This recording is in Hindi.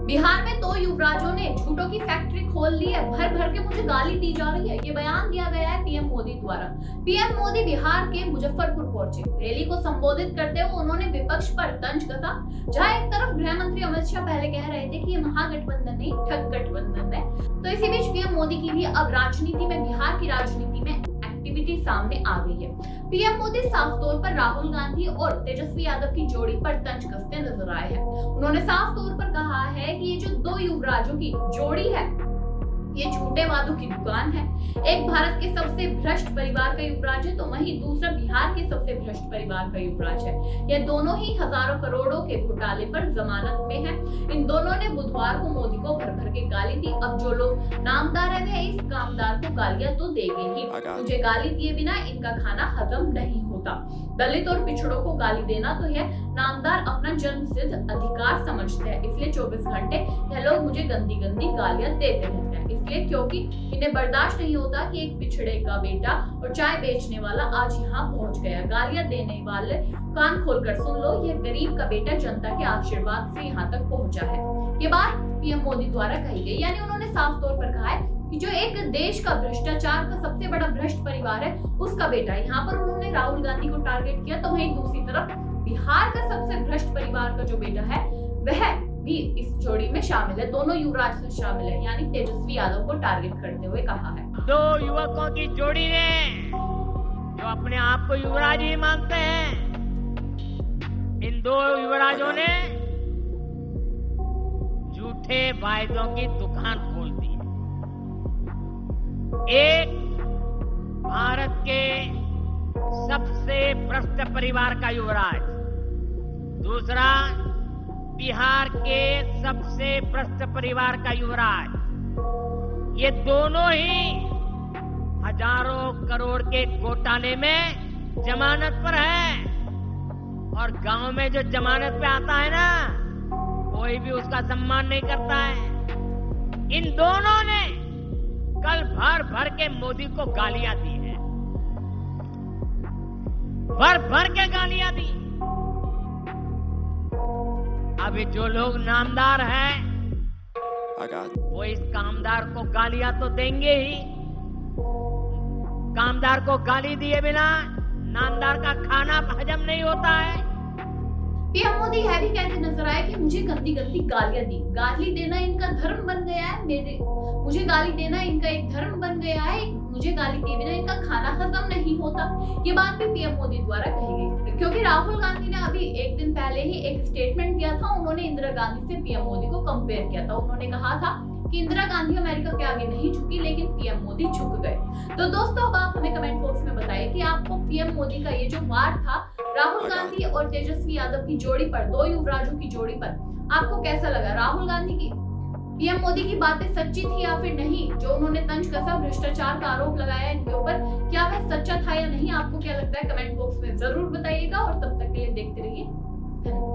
बिहार में 2 युवराजों ने झूठों की फैक्ट्री खोल ली है। भर भर के मुझे गाली दी जा रही है। ये बयान दिया गया है पीएम मोदी द्वारा। पीएम मोदी बिहार के मुजफ्फरपुर पहुंचे। रैली को संबोधित करते हुए उन्होंने विपक्ष पर तंज कसा। जहां एक तरफ गृह मंत्री अमित शाह पहले कह रहे थे कि ये महागठबंधन नहीं, ठग गठबंधन है, तो इसी बीच पीएम मोदी की भी अब राजनीति में, बिहार की राजनीति में एक्टिविटी सामने आ गई है। पीएम मोदी साफ तौर पर राहुल गांधी और तेजस्वी यादव की जोड़ी पर तंज कसते नजर आए हैं। उन्होंने साफ तौर पर कहा है कि ये जो 2 युवराजों की जोड़ी है, ये झूठे वादों की दुकान है। एक भारत के सबसे भ्रष्ट परिवार का युवराज है, तो वहीं दूसरा बिहार के सबसे भ्रष्ट परिवार का युवराज है। ये दोनों ही हजारों करोड़ों के घोटाले पर जमानत में हैं। इन दोनों ने बुधवार को मोदी को भर भर के गाली दी। अब जो लोग नामदार है वे इस कामदार को गालियां तो देंगे ही। मुझे गाली दिए बिना इनका खाना हजम नहीं होता। दलित और पिछड़ों को गाली देना तो यह नामदार अपना जन्मसिद्ध अधिकार समझते हैं, इसलिए 24 घंटे यह लोग मुझे गंदी गंदी गालियां देते रहते हैं। इसलिए क्योंकि इन्हें बर्दाश्त नहीं होता कि एक पिछड़े का बेटा और चाय बेचने वाला आज यहाँ पहुंच गया। गालियां देने वाले कान खोलकर सुन लो, यह गरीब का बेटा जनता के आशीर्वाद से यहाँ तक पहुंचा है। ये बात पीएम मोदी द्वारा कही गई, यानी उन्होंने साफ तौर पर कहा है कि जो एक देश का भ्रष्टाचार का सबसे बड़ा भ्रष्ट परिवार है, उसका बेटा। यहाँ पर उन्होंने राहुल गांधी को टारगेट किया, तो वहीं दूसरी तरफ बिहार का सबसे भ्रष्ट परिवार का जो बेटा है वह भी इस जोड़ी में शामिल है। दोनों युवराज से शामिल है, यानी तेजस्वी यादव को टारगेट करते हुए कहा है। 2 युवकों की जोड़ी ने जो अपने आप को युवराज ही मानते हैं, इन 2 युवराजों ने झूठे वायदों की दुकान खोल दी है। एक भारत के सबसे भ्रष्ट परिवार का युवराज, दूसरा बिहार के सबसे भ्रष्ट परिवार का युवराज। ये दोनों ही हजारों करोड़ के घोटाले में जमानत पर है, और गांव में जो जमानत पे आता है ना, कोई भी उसका सम्मान नहीं करता है। इन दोनों ने कल भर भर के मोदी को गालियां दी है, भर भर के गालियां दी। अभी जो लोग नामदार हैं वो इस कामदार को गालियां तो देंगे ही। कामदार को गाली दिए बिना नामदार का खाना हजम नहीं होता है। पीएम मोदी यह भी कहते नजर आए कि मुझे गंदी गंदी गालियां दी। गाली देना इनका धर्म बन गया है। मुझे गाली देना इनका एक धर्म बन गया है। मुझे गाली दिए बिना इनका खाना हजम नहीं होता। ये बात भी पीएम मोदी द्वारा कही गई, क्योंकि राहुल गांधी ने अभी एक दिन पहले ही एक स्टेटमेंट दिया था। उन्होंने इंदिरा गांधी से पीएम मोदी को कंपेयर किया था। उन्होंने कहा था कि इंदिरा गांधी अमेरिका के आगे नहीं झुकी, लेकिन पीएम मोदी झुक गए। तो दोस्तों, अब आप हमें कमेंट बॉक्स में बताइए कि आपको पीएम मोदी का ये जो वार था राहुल गांधी और तेजस्वी यादव की जोड़ी पर, 2 युवराजों की जोड़ी पर, आपको कैसा लगा? राहुल गांधी की, पीएम मोदी की बातें सच्ची थी या फिर नहीं? जो उन्होंने तंज कसा, भ्रष्टाचार का आरोप लगाया इनके ऊपर, क्या वह सच्चा था या नहीं? आपको क्या लगता है? कमेंट बॉक्स में जरूर बताइएगा, और तब तक के लिए देखते रहिए। धन्यवाद।